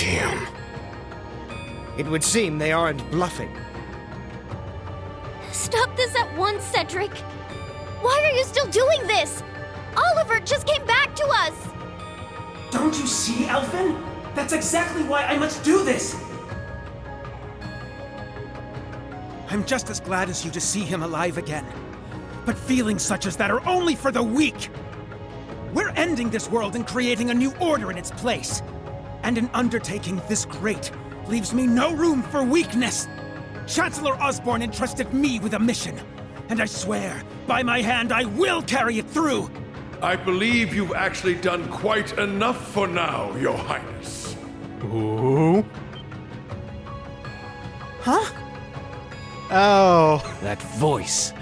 Damn. It would seem they aren't bluffing. Stop this at once, Cedric! Why are you still doing this? Oliver just came back to us! Don't you see, Elfin? That's exactly why I must do this! I'm just as glad as you to see him alive again. But feelings such as that are only for the weak! We're ending this world and creating a new order in its place. And an undertaking this great leaves me no room for weakness. Chancellor Osborne entrusted me with a mission, and I swear, by my hand, I will carry it through. I believe you've actually done quite enough for now, Your Highness. Ooh. Huh? Oh. That voice.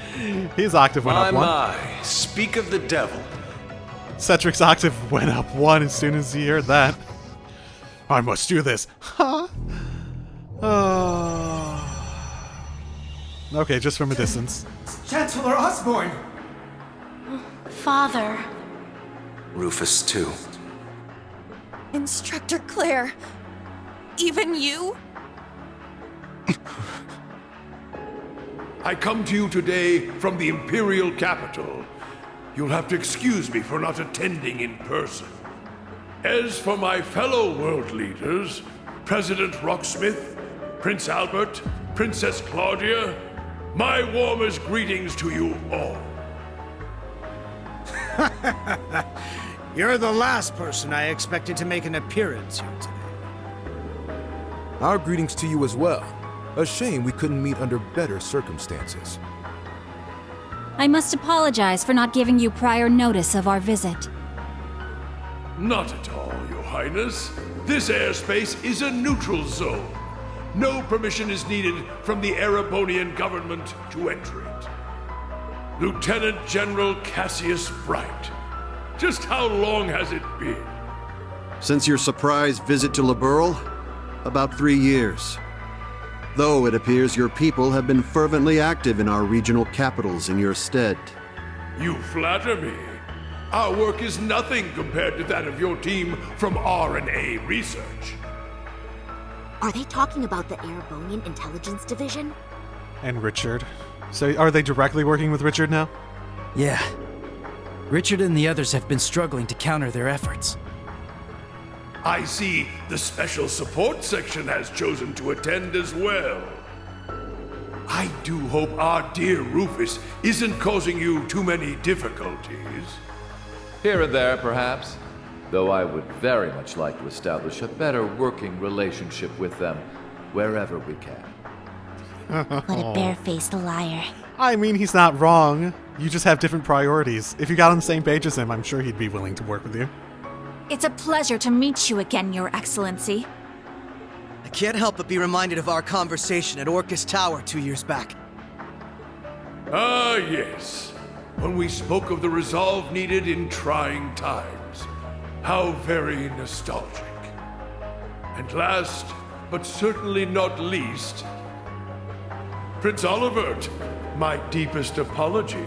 His octave went up one. My, speak of the devil. Cedric's octave went up one as soon as he heard that. I must do this. Huh? Okay, just from a distance. Chancellor Osborne! Father. Rufus, too. Instructor Claire. Even you? I come to you today from the Imperial capital. You'll have to excuse me for not attending in person. As for my fellow world leaders, President Rocksmith, Prince Albert, Princess Claudia, my warmest greetings to you all. You're the last person I expected to make an appearance here today. Our greetings to you as well. A shame we couldn't meet under better circumstances. I must apologize for not giving you prior notice of our visit. Not at all, Your Highness. This airspace is a neutral zone. No permission is needed from the Erebonian government to enter it. Lieutenant General Cassius Bright. Just how long has it been? Since your surprise visit to Liberl? About 3 years. Though it appears your people have been fervently active in our regional capitals in your stead. You flatter me. Our work is nothing compared to that of your team from R&A Research. Are they talking about the Erebonian Intelligence Division? And Richard. So are they directly working with Richard now? Yeah. Richard and the others have been struggling to counter their efforts. I see the Special Support Section has chosen to attend as well. I do hope our dear Rufus isn't causing you too many difficulties. Here and there, perhaps. Though I would very much like to establish a better working relationship with them, wherever we can. What a barefaced liar. I mean, he's not wrong. You just have different priorities. If you got on the same page as him, I'm sure he'd be willing to work with you. It's a pleasure to meet you again, Your Excellency. I can't help but be reminded of our conversation at Orcus Tower 2 years back. Ah, yes. When we spoke of the resolve needed in trying times. How very nostalgic. And last, but certainly not least, Prince Olivert, my deepest apologies.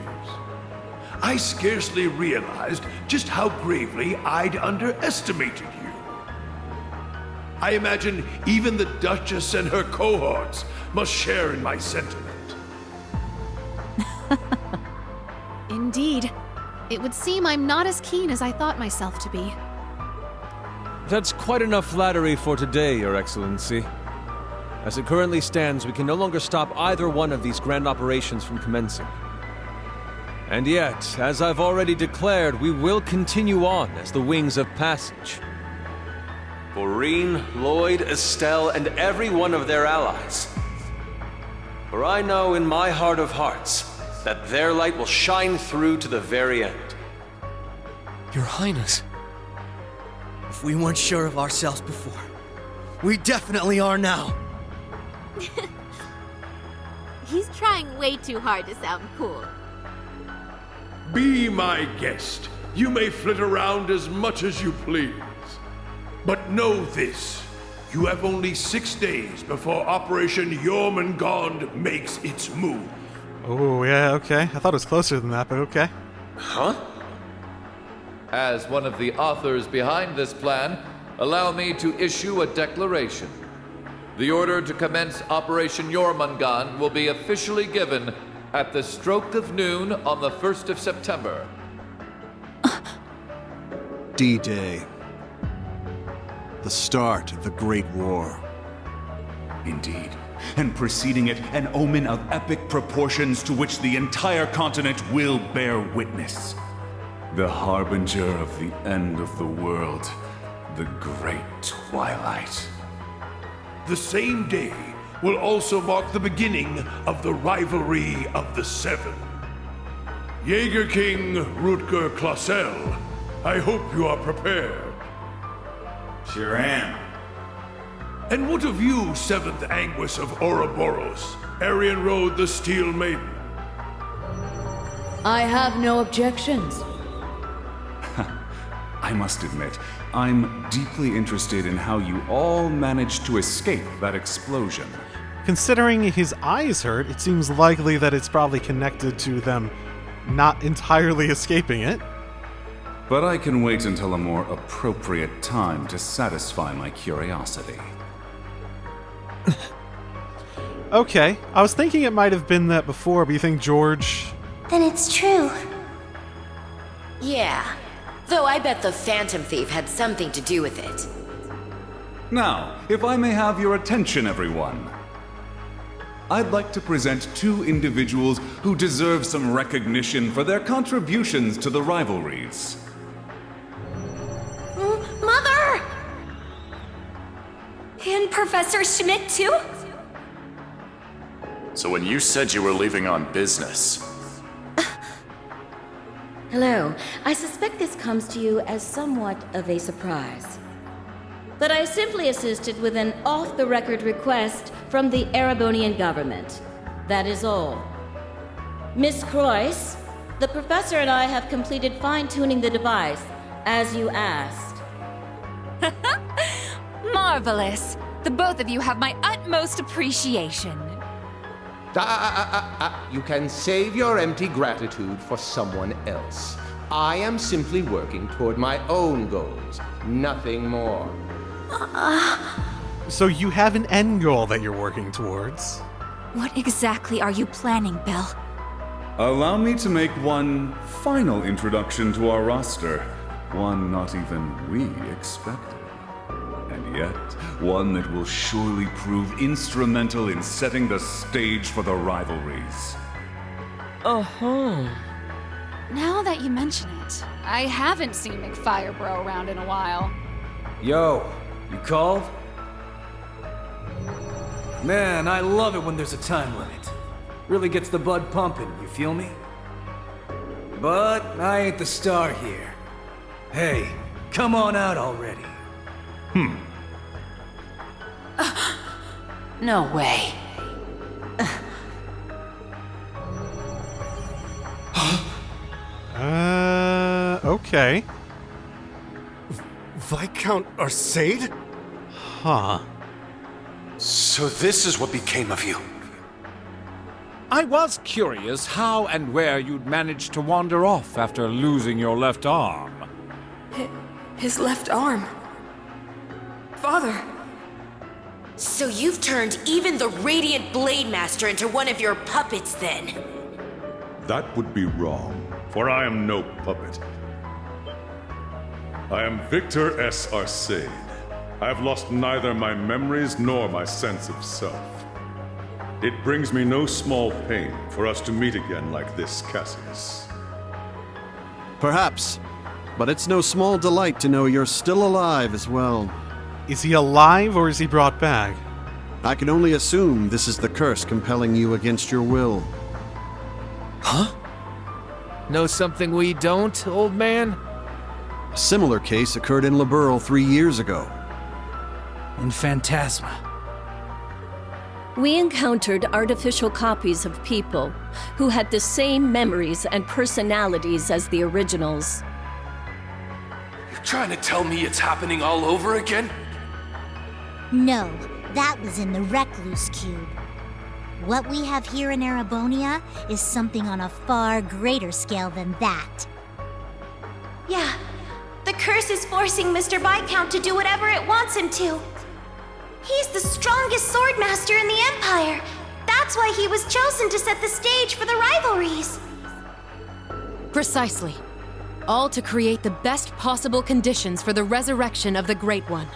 I scarcely realized just how gravely I'd underestimated you. I imagine even the Duchess and her cohorts must share in my sentiment. Indeed. It would seem I'm not as keen as I thought myself to be. That's quite enough flattery for today, Your Excellency. As it currently stands, we can no longer stop either one of these grand operations from commencing. And yet, as I've already declared, we will continue on as the Wings of Passage. Maureen, Lloyd, Estelle, and every one of their allies. For I know in my heart of hearts that their light will shine through to the very end. Your Highness. If we weren't sure of ourselves before, we definitely are now. He's trying way too hard to sound cool. Be my guest. You may flit around as much as you please. But know this. You have only 6 days before Operation Jormungand makes its move. Oh, yeah, okay. I thought it was closer than that, but okay. Huh? As one of the authors behind this plan, allow me to issue a declaration. The order to commence Operation Jormungand will be officially given at the stroke of noon on the 1st of September. D-Day. The start of the Great War. Indeed. And preceding it, an omen of epic proportions to which the entire continent will bear witness. The harbinger of the end of the world. The Great Twilight. The same day will also mark the beginning of the rivalry of the Seven. Jaeger King Rutger Clausel, I hope you are prepared. Sure am. And what of you, 7th Anguis of Ouroboros, Arian Road the Steel Maiden? I have no objections. I must admit, I'm deeply interested in how you all managed to escape that explosion. Considering his eyes hurt, it seems likely that it's probably connected to them not entirely escaping it. But I can wait until a more appropriate time to satisfy my curiosity. Okay, I was thinking it might have been that before, but you think George... Then it's true. Yeah. Though I bet the Phantom Thief had something to do with it. Now, if I may have your attention, everyone. I'd like to present two individuals who deserve some recognition for their contributions to the rivalries. Mother! And Professor Schmidt, too? So when you said you were leaving on business... Hello. I suspect this comes to you as somewhat of a surprise. But I simply assisted with an off-the-record request from the Erebonian government. That is all. Miss Croyce, the professor and I have completed fine-tuning the device, as you asked. Marvelous. The both of you have my utmost appreciation. You can save your empty gratitude for someone else. I am simply working toward my own goals, nothing more. So you have an end goal that you're working towards. What exactly are you planning, Bill? Allow me to make one final introduction to our roster. One not even we expected. And yet, one that will surely prove instrumental in setting the stage for the rivalries. Uh-huh. Now that you mention it, I haven't seen McFirebro around in a while. Yo, you called? Man, I love it when there's a time limit. Really gets the blood pumping, you feel me? But I ain't the star here. Hey, come on out already. No way. Okay. Viscount Arcade? Huh. So this is what became of you. I was curious how and where you'd managed to wander off after losing your left arm. His left arm. Father. So you've turned even the Radiant Blade Master into one of your puppets, then? That would be wrong, for I am no puppet. I am Victor S. Arcade. I have lost neither my memories nor my sense of self. It brings me no small pain for us to meet again like this, Cassius. Perhaps, but it's no small delight to know you're still alive as well. Is he alive or is he brought back? I can only assume this is the curse compelling you against your will. Huh? Know something we don't, old man? A similar case occurred in Liberl 3 years ago. In Phantasma. We encountered artificial copies of people who had the same memories and personalities as the originals. You're trying to tell me it's happening all over again? No, that was in the Recluse Cube. What we have here in Erebonia is something on a far greater scale than that. Yeah, the curse is forcing Mr. Viscount to do whatever it wants him to. He's the strongest swordmaster in the Empire. That's why he was chosen to set the stage for the rivalries. Precisely. All to create the best possible conditions for the resurrection of the Great One.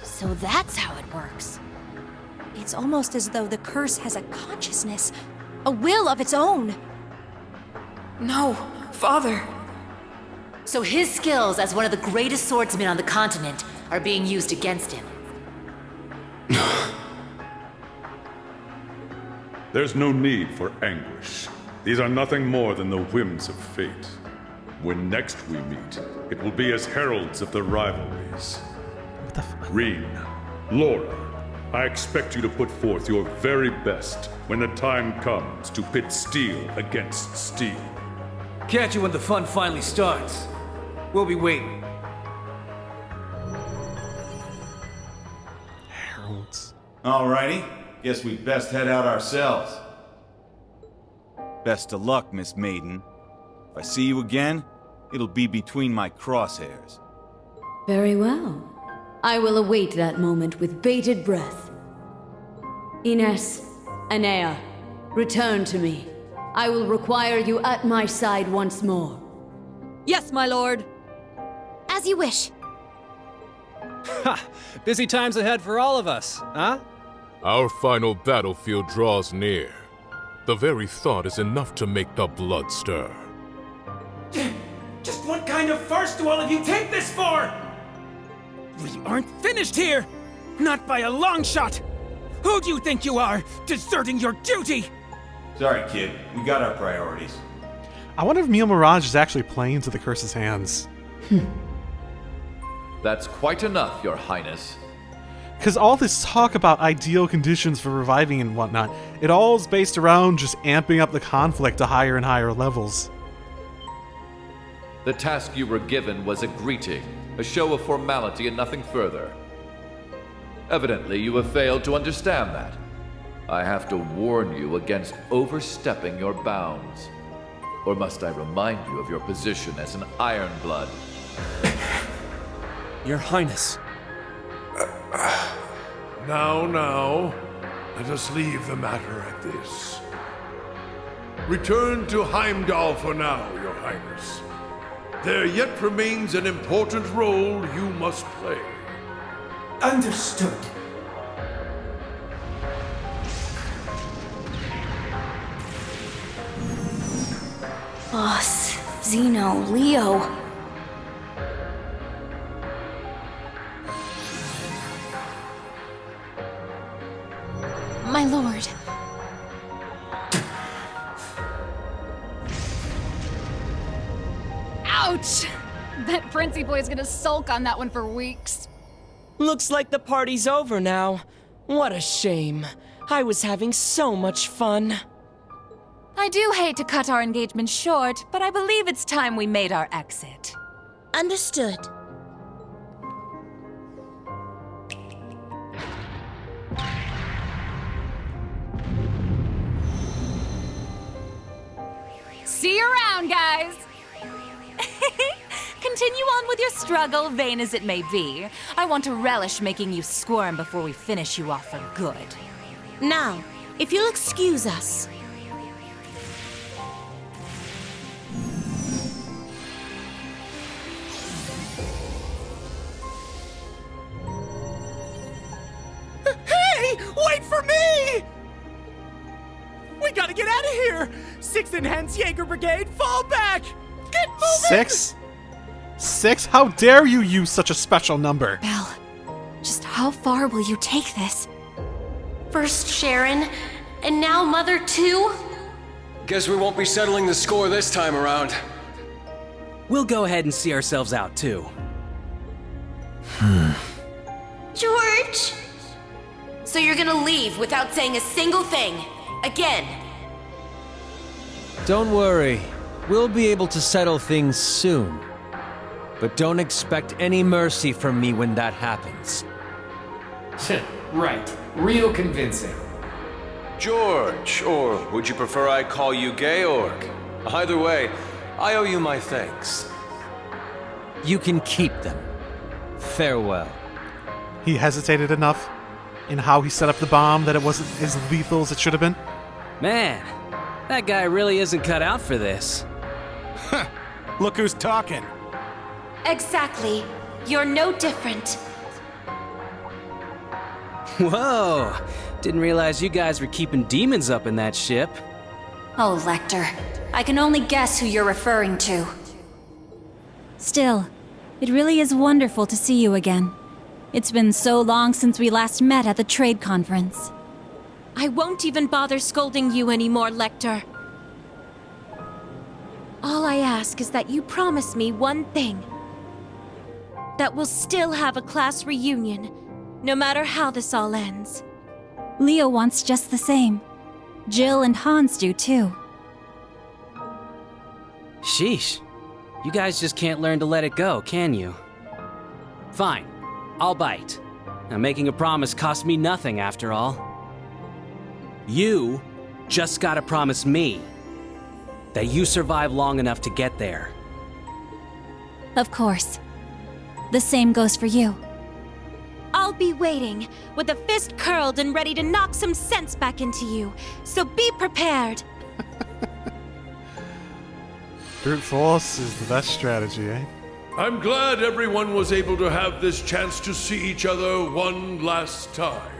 So that's how it works. It's almost as though the curse has a consciousness, a will of its own. No, Father. So his skills as one of the greatest swordsmen on the continent are being used against him. There's no need for anguish. These are nothing more than the whims of fate. When next we meet, it will be as heralds of the rivalries. Reen, Laura, I expect you to put forth your very best when the time comes to pit steel against steel. Catch you when the fun finally starts. We'll be waiting. Heralds. Alrighty, guess we best head out ourselves. Best of luck, Miss Maiden. If I see you again, it'll be between my crosshairs. Very well. I will await that moment with bated breath. Ines, Anea, return to me. I will require you at my side once more. Yes, my lord. As you wish. Ha! Busy times ahead for all of us, huh? Our final battlefield draws near. The very thought is enough to make the blood stir. Just what kind of farce do all of you take this for? We aren't finished here! Not by a long shot! Who do you think you are, deserting your duty? Sorry, kid. We got our priorities. I wonder if Mio Mirage is actually playing to the curse's hands. That's quite enough, Your Highness. Because all this talk about ideal conditions for reviving and whatnot, it all is based around just amping up the conflict to higher and higher levels. The task you were given was a greeting, a show of formality and nothing further. Evidently, you have failed to understand that. I have to warn you against overstepping your bounds. Or must I remind you of your position as an Ironblood? Your Highness. Now, let us leave the matter at this. Return to Heimdall for now, Your Highness. There yet remains an important role you must play. Understood. Boss, Zeno, Leo. My lord. Ouch! Bet Princey Boy's gonna sulk on that one for weeks. Looks like the party's over now. What a shame. I was having so much fun. I do hate to cut our engagement short, but I believe it's time we made our exit. Understood. See you around, guys! Continue on with your struggle, vain as it may be. I want to relish making you squirm before we finish you off for good. Now, if you'll excuse us. Hey! Wait for me! We gotta get out of here! 6th Enhanced Jaeger Brigade, fall back! Get moving! 6? How dare you use such a special number? Belle, just how far will you take this? First Sharon, and now Mother too? Guess we won't be settling the score this time around. We'll go ahead and see ourselves out, too. George! So you're gonna leave without saying a single thing? Again? Don't worry. We'll be able to settle things soon. But don't expect any mercy from me when that happens. Right. Real convincing. George, or would you prefer I call you Georg? Either way, I owe you my thanks. You can keep them. Farewell. He hesitated enough in how he set up the bomb that it wasn't as lethal as it should have been. Man, that guy really isn't cut out for this. Look who's talking. Exactly. You're no different. Whoa! Didn't realize you guys were keeping demons up in that ship. Oh, Lecter. I can only guess who you're referring to. Still, it really is wonderful to see you again. It's been so long since we last met at the trade conference. I won't even bother scolding you anymore, Lecter. All I ask is that you promise me one thing. That we'll still have a class reunion, no matter how this all ends. Leo wants just the same. Jill and Hans do too. Sheesh. You guys just can't learn to let it go, can you? Fine. I'll bite. Now, making a promise costs me nothing, after all. You just gotta promise me that you survive long enough to get there. Of course. The same goes for you. I'll be waiting, with a fist curled and ready to knock some sense back into you, so be prepared. Brute force is the best strategy, eh? I'm glad everyone was able to have this chance to see each other one last time.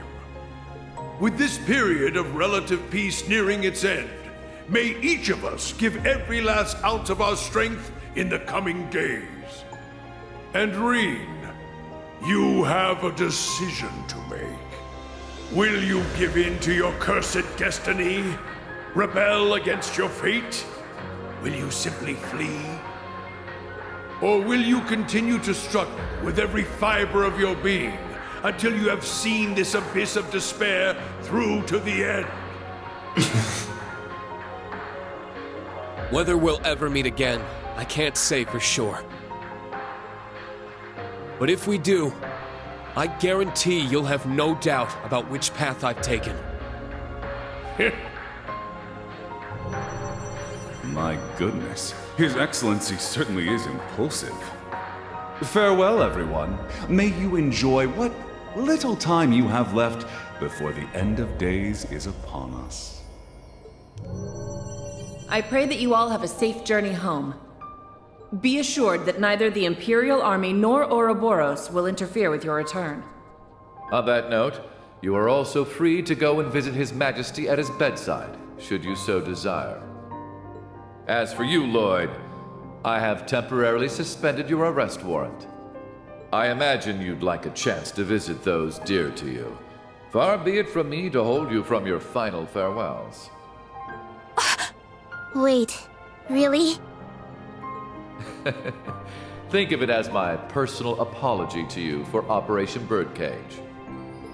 With this period of relative peace nearing its end, may each of us give every last ounce of our strength in the coming days. And Reen, you have a decision to make. Will you give in to your cursed destiny? Rebel against your fate? Will you simply flee? Or will you continue to struggle with every fiber of your being until you have seen this abyss of despair through to the end? Whether we'll ever meet again, I can't say for sure. But if we do, I guarantee you'll have no doubt about which path I've taken. My goodness, His Excellency certainly is impulsive. Farewell, everyone. May you enjoy what little time you have left before the end of days is upon us. I pray that you all have a safe journey home. Be assured that neither the Imperial Army nor Ouroboros will interfere with your return. On that note, you are also free to go and visit His Majesty at his bedside, should you so desire. As for you, Lloyd, I have temporarily suspended your arrest warrant. I imagine you'd like a chance to visit those dear to you. Far be it from me to hold you from your final farewells. Wait, really? Think of it as my personal apology to you for Operation Birdcage.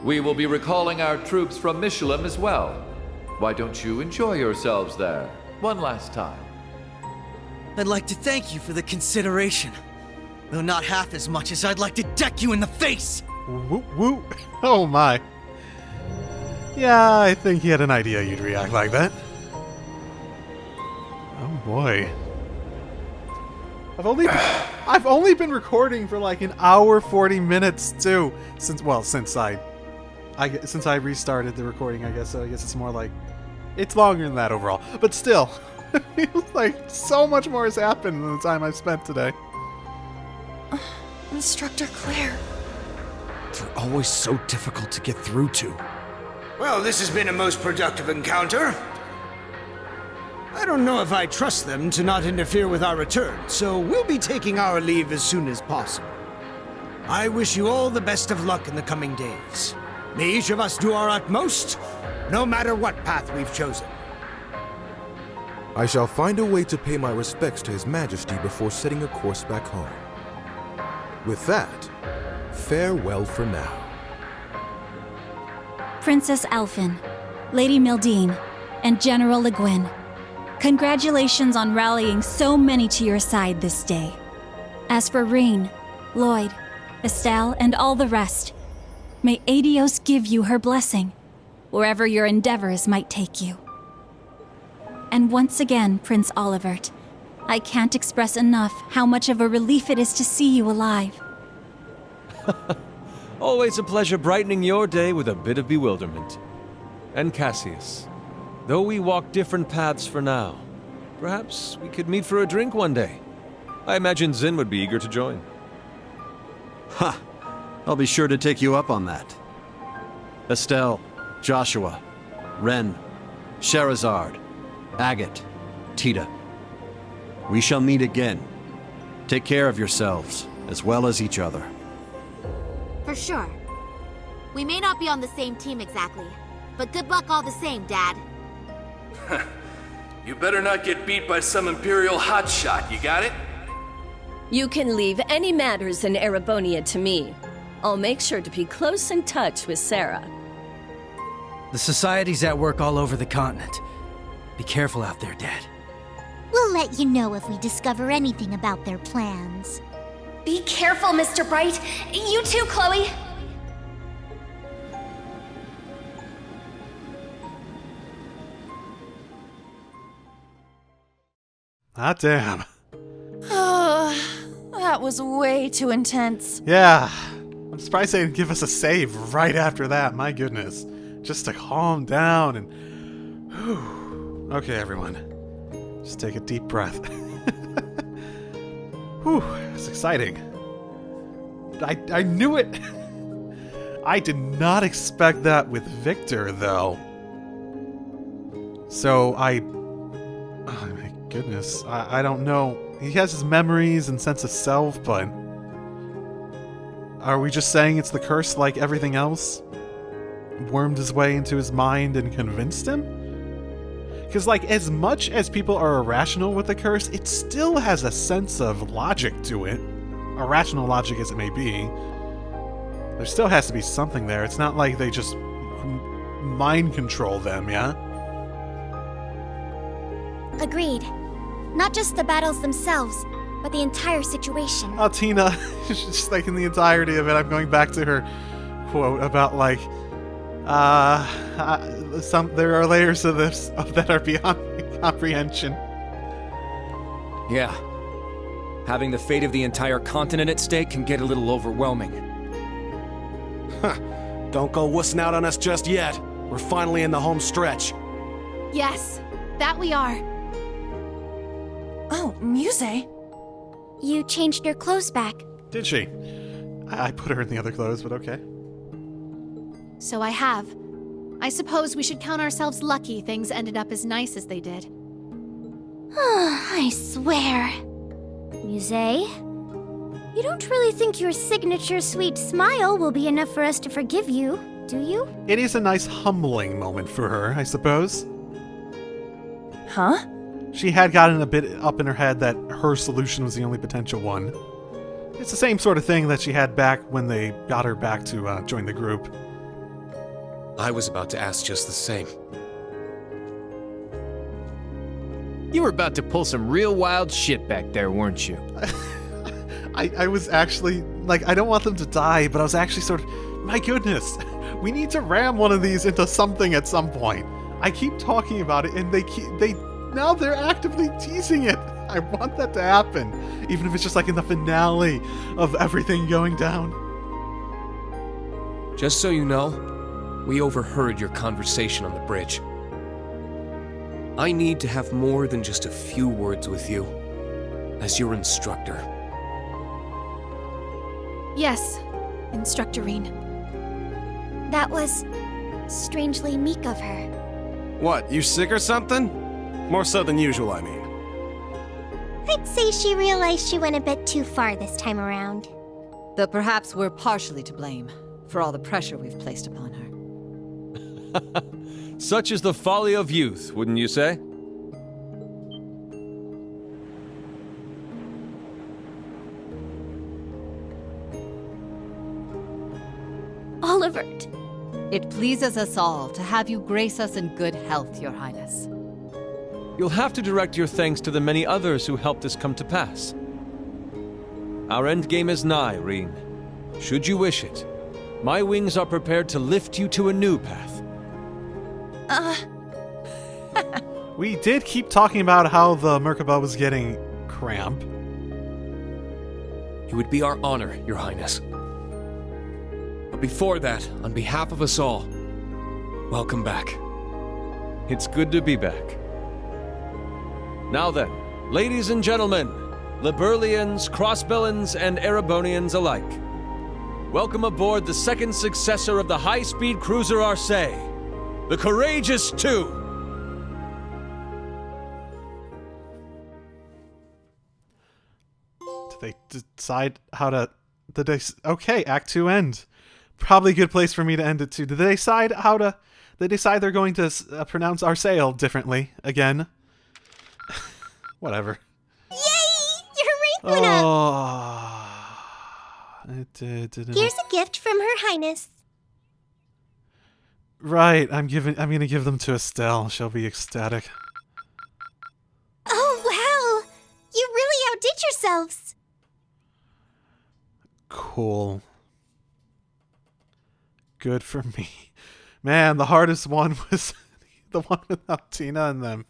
We will be recalling our troops from Michelin as well. Why don't you enjoy yourselves there one last time? I'd like to thank you for the consideration, though not half as much as I'd like to deck you in the face! Woo woo. Oh my. Yeah, I think he had an idea you'd react like that. Oh boy. I've only been recording for like an hour 40 minutes too since I restarted the recording, I guess. So I guess it's more like it's longer than that overall. But still, it feels like so much more has happened than the time I've spent today. Instructor Claire. They're always so difficult to get through to. Well, this has been a most productive encounter. I don't know if I trust them to not interfere with our return, so we'll be taking our leave as soon as possible. I wish you all the best of luck in the coming days. May each of us do our utmost, no matter what path we've chosen. I shall find a way to pay my respects to His Majesty before setting a course back home. With that, farewell for now. Princess Elphin, Lady Mildine, and General Le Guin. Congratulations on rallying so many to your side this day. As for Reen, Lloyd, Estelle, and all the rest, may Adios give you her blessing, wherever your endeavors might take you. And once again, Prince Olivert, I can't express enough how much of a relief it is to see you alive. Always a pleasure brightening your day with a bit of bewilderment. And Cassius, though we walk different paths for now, perhaps we could meet for a drink one day. I imagine Zin would be eager to join. Ha! I'll be sure to take you up on that. Estelle, Joshua, Ren, Sherazard, Agate, Tita. We shall meet again. Take care of yourselves, as well as each other. For sure. We may not be on the same team exactly, but good luck all the same, Dad. You better not get beat by some Imperial hotshot, you got it? You can leave any matters in Erebonia to me. I'll make sure to be close in touch with Sarah. The Society's at work all over the continent. Be careful out there, Dad. We'll let you know if we discover anything about their plans. Be careful, Mr. Bright. You too, Chloe. Ah, damn. That was way too intense. Yeah. I'm surprised they didn't give us a save right after that. My goodness. Just to calm down and... Whew. Okay, everyone. Just take a deep breath. Whew. It's exciting. I knew it. I did not expect that with Victor, though. So oh my goodness. I don't know. He has his memories and sense of self, but... Are we just saying it's the curse like everything else? Wormed his way into his mind and convinced him? Because, like, as much as people are irrational with the curse, it still has a sense of logic to it. Irrational logic as it may be. There still has to be something there. It's not like they just mind control them, yeah? Agreed. Not just the battles themselves, but the entire situation. Oh, Tina, just like in the entirety of it, I'm going back to her quote about, like, there are layers of this that are beyond comprehension. Yeah. Having the fate of the entire continent at stake can get a little overwhelming. Huh. Don't go wussing out on us just yet. We're finally in the home stretch. Yes, that we are. Oh, Muse. You changed your clothes back. Did she? I put her in the other clothes, but okay. So I have. I suppose we should count ourselves lucky things ended up as nice as they did. I swear. Muse, you don't really think your signature sweet smile will be enough for us to forgive you, do you? It is a nice humbling moment for her, I suppose. Huh? She had gotten a bit up in her head that her solution was the only potential one. It's the same sort of thing that she had back when they got her back to join the group. I was about to ask just the same. You were about to pull some real wild shit back there, weren't you? I was actually, like, I don't want them to die, but I was actually sort of, my goodness, we need to ram one of these into something at some point. I keep talking about it, and now they're actively teasing it. I want that to happen, even if it's just like in the finale of everything going down. Just so you know, we overheard your conversation on the bridge. I need to have more than just a few words with you, as your instructor. Yes, Instructorine. That was strangely meek of her. What, you sick or something? More so than usual, I mean. I'd say she realized she went a bit too far this time around. Though perhaps we're partially to blame for all the pressure we've placed upon her. Such is the folly of youth, wouldn't you say? Olivert. It pleases us all to have you grace us in good health, Your Highness. You'll have to direct your thanks to the many others who helped us come to pass. Our endgame is nigh, Reen. Should you wish it, my wings are prepared to lift you to a new path. We did keep talking about how the Merkaba was getting cramp. It would be our honor, Your Highness. But before that, on behalf of us all, welcome back. It's good to be back. Now then, ladies and gentlemen, Liberlians, Crossbellans, and Erebonians alike, welcome aboard the second successor of the high-speed cruiser Arcee, the Courageous 2. They decide how to... Okay, Act 2 end. Probably a good place for me to end it too. Did they decide how to... They decide they're going to pronounce Arcee differently again. Whatever. Yay! Your rank went up! Oh, it did. Here's a gift from Her Highness. Right, I'm gonna give them to Estelle. She'll be ecstatic. Oh, wow! You really outdid yourselves! Cool. Good for me. Man, the hardest one was the one without Tina and them.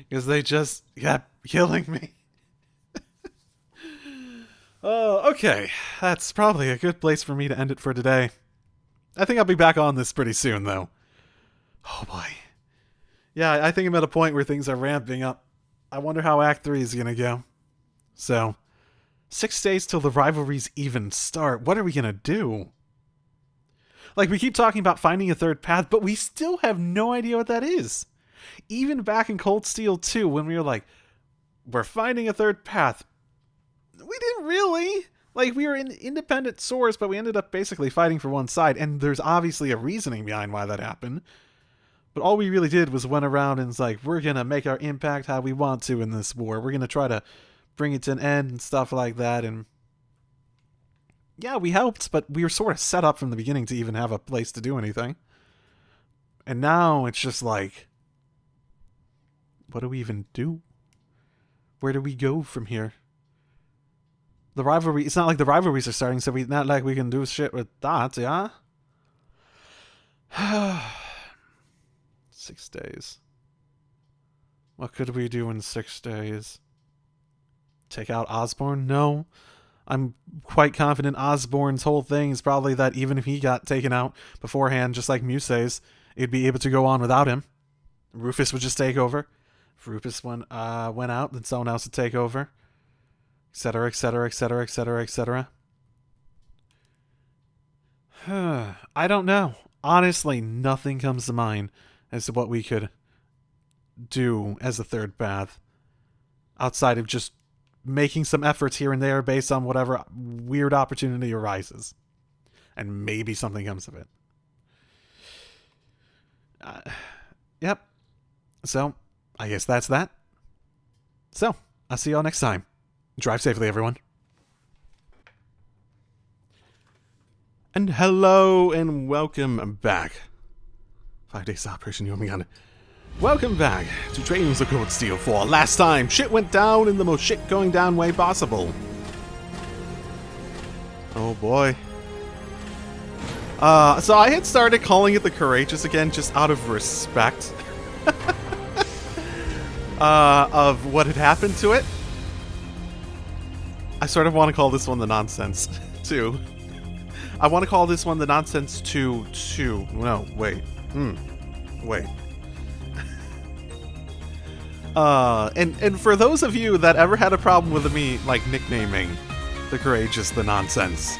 Because they just kept killing me. Oh, okay. That's probably a good place for me to end it for today. I think I'll be back on this pretty soon, though. Oh, boy. Yeah, I think I'm at a point where things are ramping up. I wonder how Act 3 is going to go. So, 6 days till the rivalries even start. What are we going to do? Like, we keep talking about finding a third path, but we still have no idea what that is. Even back in Cold Steel 2, when we were like, we're finding a third path. We didn't really. Like, we were in independent source, but we ended up basically fighting for one side, and there's obviously a reasoning behind why that happened. But all we really did was went around and was like, we're going to make our impact how we want to in this war. We're going to try to bring it to an end and stuff like that, and yeah, we helped, but we were sort of set up from the beginning to even have a place to do anything. And now it's just like, what do we even do? Where do we go from here? The rivalry, it's not like the rivalries are starting, so not like we can do shit with that, yeah? 6 days. What could we do in 6 days? Take out Osborne? No. I'm quite confident Osborne's whole thing is probably that even if he got taken out beforehand, just like Muse's, it'd be able to go on without him. Rufus would just take over. If Rufus went out, then someone else would take over. Etc., etc., etc., etc., etc. I don't know. Honestly, nothing comes to mind as to what we could do as a third path. Outside of just making some efforts here and there based on whatever weird opportunity arises. And maybe something comes of it. Yep. So, I guess that's that. So, I'll see y'all next time. Drive safely, everyone. And hello and welcome back. 5 days Operation Yomigan. Welcome back to Trains of Cold Steel 4. Last time, shit went down in the most shit going down way possible. Oh boy. So I had started calling it the Courageous again just out of respect. Of what had happened to it. I sort of want to call this one the Nonsense 2. I want to call this one the Nonsense 2. No, wait. Wait. And for those of you that ever had a problem with me, like, nicknaming the Courageous the Nonsense,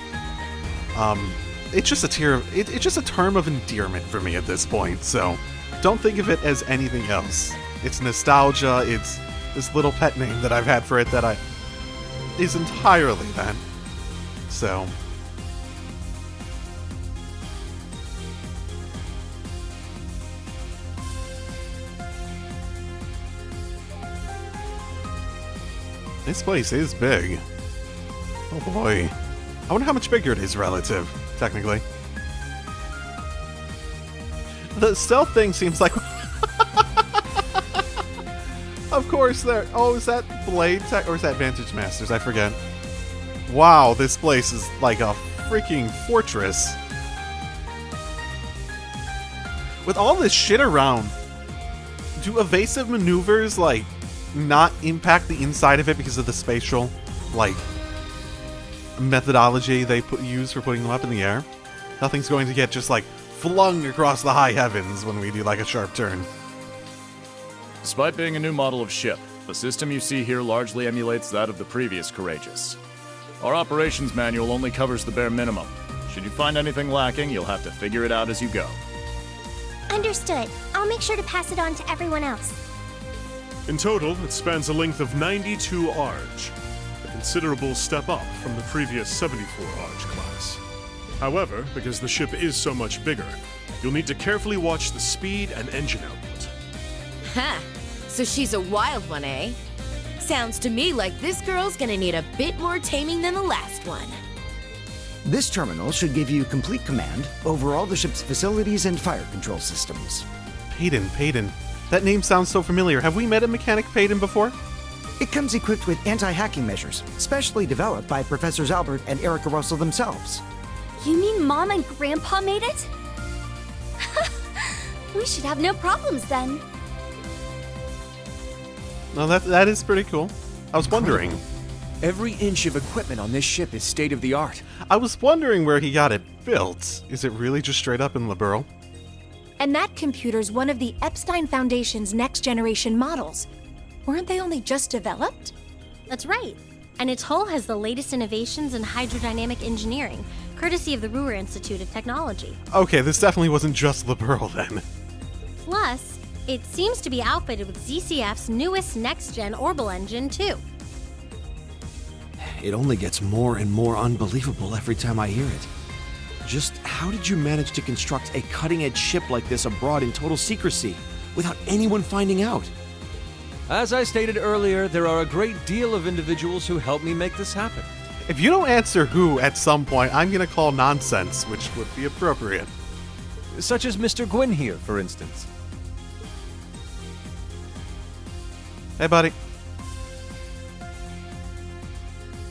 it's just it's just a term of endearment for me at this point, so don't think of it as anything else. It's nostalgia, it's this little pet name that I've had for it that is entirely that. So... this place is big. Oh boy. I wonder how much bigger it is relative, technically. The stealth thing seems like... Of course there... Oh, is that Blade Tech? Or is that Vantage Masters? I forget. Wow, this place is like a freaking fortress. With all this shit around, do evasive maneuvers, like, not impact the inside of it because of the spatial, like, methodology they use for putting them up in the air. Nothing's going to get just, like, flung across the high heavens when we do, like, a sharp turn. Despite being a new model of ship, the system you see here largely emulates that of the previous Courageous. Our operations manual only covers the bare minimum. Should you find anything lacking, you'll have to figure it out as you go. Understood. I'll make sure to pass it on to everyone else. In total, it spans a length of 92 arch, a considerable step up from the previous 74 arch class. However, because the ship is so much bigger, you'll need to carefully watch the speed and engine output. Ha! So she's a wild one, eh? Sounds to me like this girl's gonna need a bit more taming than the last one. This terminal should give you complete command over all the ship's facilities and fire control systems. Payton. That name sounds so familiar. Have we met a mechanic Payton before? It comes equipped with anti-hacking measures, specially developed by Professors Albert and Erica Russell themselves. You mean Mom and Grandpa made it? We should have no problems then. No, that is pretty cool. I was wondering. Every inch of equipment on this ship is state-of-the-art. I was wondering where he got it built. Is it really just straight up in Liberl? And that computer's one of the Epstein Foundation's next-generation models. Weren't they only just developed? That's right. And its hull has the latest innovations in hydrodynamic engineering, courtesy of the Ruhr Institute of Technology. Okay, this definitely wasn't just Liberl then. Plus, it seems to be outfitted with ZCF's newest next-gen orbital engine, too. It only gets more and more unbelievable every time I hear it. Just how did you manage to construct a cutting-edge ship like this abroad in total secrecy, without anyone finding out? As I stated earlier, there are a great deal of individuals who helped me make this happen. If you don't answer who at some point, I'm gonna call nonsense, which would be appropriate. Such as Mr. Gwyn here, for instance. Hey, buddy.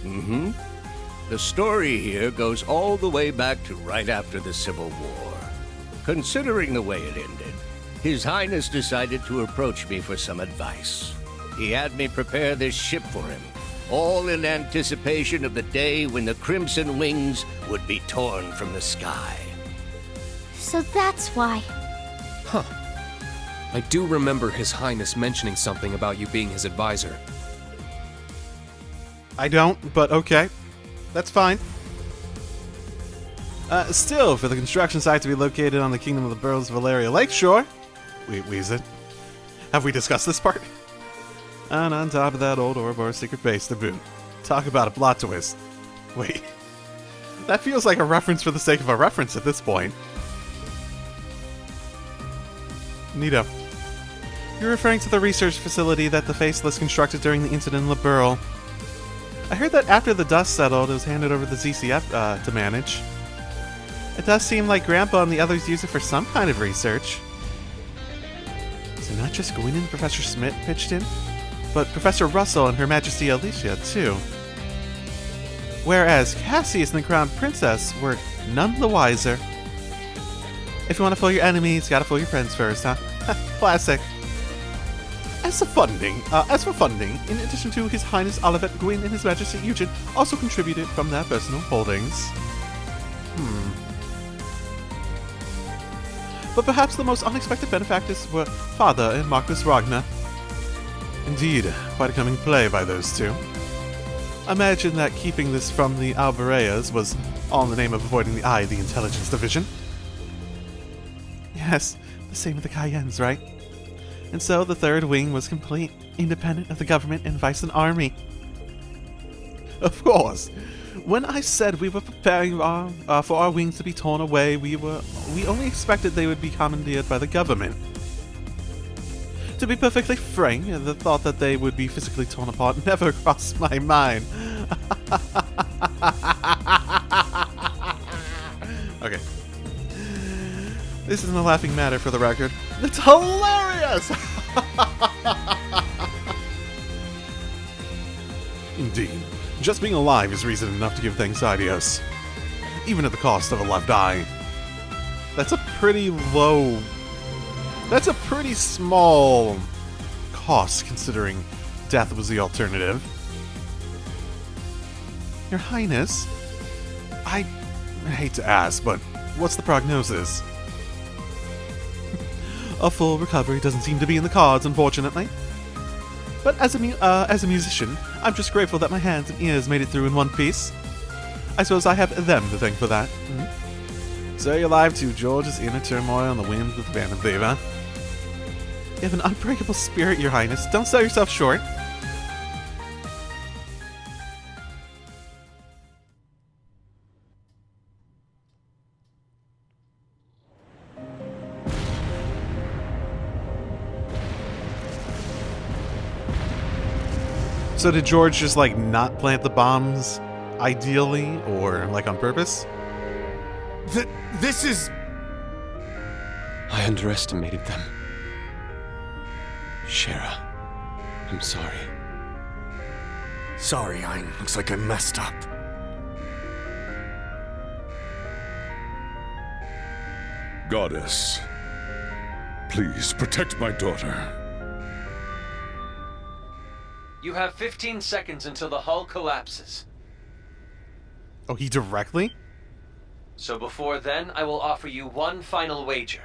Mm-hmm. The story here goes all the way back to right after the Civil War. Considering the way it ended, His Highness decided to approach me for some advice. He had me prepare this ship for him, all in anticipation of the day when the Crimson Wings would be torn from the sky. So that's why. Huh. I do remember His Highness mentioning something about you being his advisor. I don't, but okay. That's fine. Still, for the construction site to be located on the Kingdom of the Burrows Valeria Lakeshore. Is it? Have we discussed this part? And on top of that old Ouroboros secret base to boot. Talk about a plot twist. Wait. That feels like a reference for the sake of a reference at this point. Neato. You're referring to the research facility that the Faceless constructed during the incident in Liberl. I heard that after the dust settled, it was handed over to the ZCF to manage. It does seem like Grandpa and the others use it for some kind of research. So not just Gwyn and Professor Smith pitched in, but Professor Russell and Her Majesty Alicia, too. Whereas Cassius and the Crown Princess were none the wiser. If you want to fool your enemies, you gotta fool your friends first, huh? Classic. As for funding, in addition to His Highness Olivet Gwyn and His Majesty Eugene also contributed from their personal holdings. But perhaps the most unexpected benefactors were Father and Marcus Ragnar. Indeed, quite a coming play by those two. Imagine that keeping this from the Albareas was all in the name of avoiding the eye of the Intelligence Division. Yes, the same with the Cayennes, right? And so the Third Wing was complete, independent of the government and vice and army. Of course, when I said we were preparing for our wings to be torn away, we only expected they would be commandeered by the government. To be perfectly frank, the thought that they would be physically torn apart never crossed my mind. Okay. This isn't a laughing matter for the record. It's hilarious! Indeed. Just being alive is reason enough to give thanks adios. Even at the cost of a left eye. That's a pretty low... That's a pretty small cost, considering death was the alternative. Your Highness, I hate to ask, but what's the prognosis? A full recovery doesn't seem to be in the cards, unfortunately. But as a musician, I'm just grateful that my hands and ears made it through in one piece. I suppose I have them to thank for that. So you're alive to George's inner turmoil and the whims of the Phantom Thief, huh? You have an unbreakable spirit, Your Highness. Don't sell yourself short. So did George just, like, not plant the bombs, ideally, or, like, on purpose? This is... I underestimated them. Shara, I'm sorry. Sorry, looks like I messed up. Goddess, please protect my daughter. You have 15 seconds until the hull collapses. Oh, he directly? So before then, I will offer you one final wager.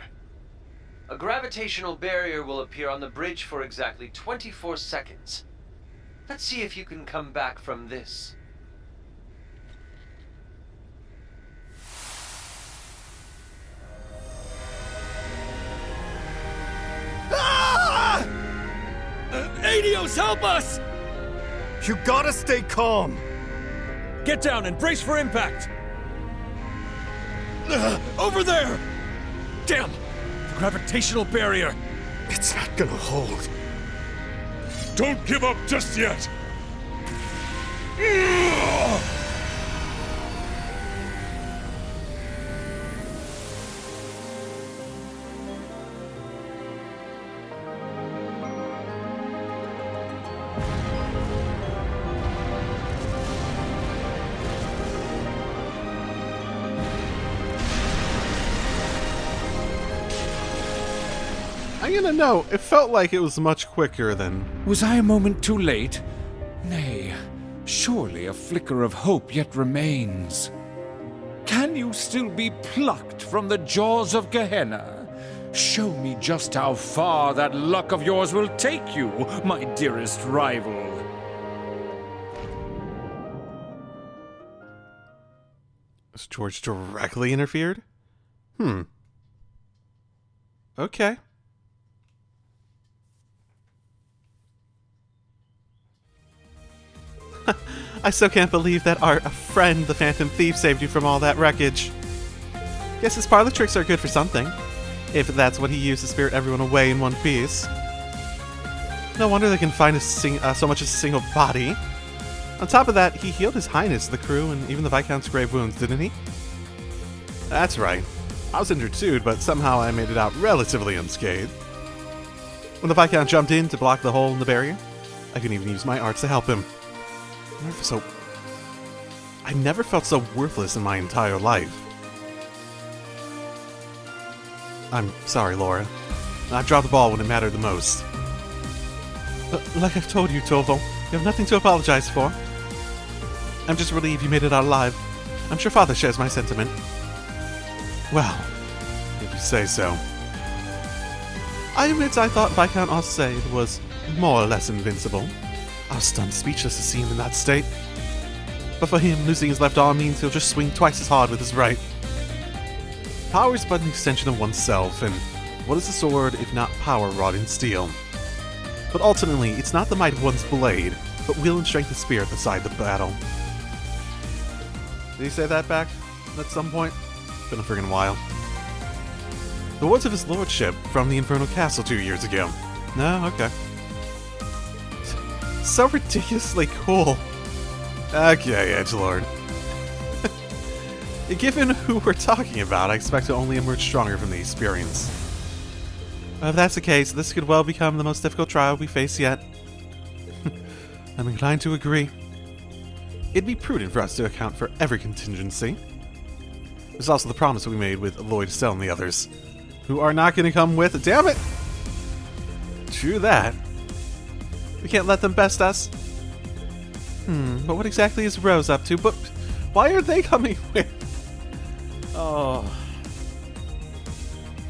A gravitational barrier will appear on the bridge for exactly 24 seconds. Let's see if you can come back from this. Ah! Adios, help us! You gotta stay calm. Get down and brace for impact! Over there! Damn! The gravitational barrier! It's not gonna hold. Don't give up just yet! I'm gonna know, it felt like it was much quicker than... Was I a moment too late? Nay, surely a flicker of hope yet remains. Can you still be plucked from the jaws of Gehenna? Show me just how far that luck of yours will take you, my dearest rival. Has George directly interfered? Okay. I still can't believe that our friend, the Phantom Thief, saved you from all that wreckage. Guess his parlor tricks are good for something, if that's what he used to spirit everyone away in one piece. No wonder they can find so much as a single body. On top of that, he healed His Highness, the crew, and even the Viscount's grave wounds, didn't he? That's right. I was injured too, but somehow I made it out relatively unscathed. When the Viscount jumped in to block the hole in the barrier, I couldn't even use my arts to help him. I never felt so worthless in my entire life. I'm sorry, Laura. I dropped the ball when it mattered the most. Like I've told you, Tovo, you have nothing to apologize for. I'm just relieved you made it out alive. I'm sure Father shares my sentiment. Well, if you say so. I admit I thought Viscount Ossade was more or less invincible. I was stunned speechless to see him in that state. But for him, losing his left arm means he'll just swing twice as hard with his right. Power is but an extension of oneself, and what is a sword if not power wrought in steel? But ultimately, it's not the might of one's blade, but will and strength of spirit decide the battle. Did he say that back at some point? Been a friggin' while. The words of his lordship from the Infernal Castle 2 years ago. No, okay. So ridiculously cool. Okay, Edgelord. Given who we're talking about, I expect to only emerge stronger from the experience. If that's the case, this could well become the most difficult trial we face yet. I'm inclined to agree. It'd be prudent for us to account for every contingency. There's also the promise we made with Lloyd, Stell, and the others, who are not going to come with... Damn it! True that. We can't let them best us. But what exactly is Rose up to? But why are they coming with? Oh.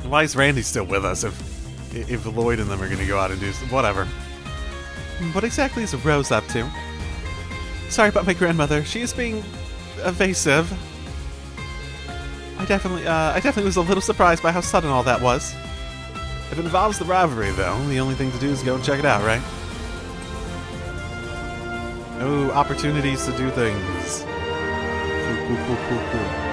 Why is Randy still with us if Lloyd and them are going to go out and do whatever? What exactly is Rose up to? Sorry about my grandmother. She is being evasive. I definitely was a little surprised by how sudden all that was. If it involves the rivalry, though, the only thing to do is go and check it out, right? Oh, opportunities to do things. Cool.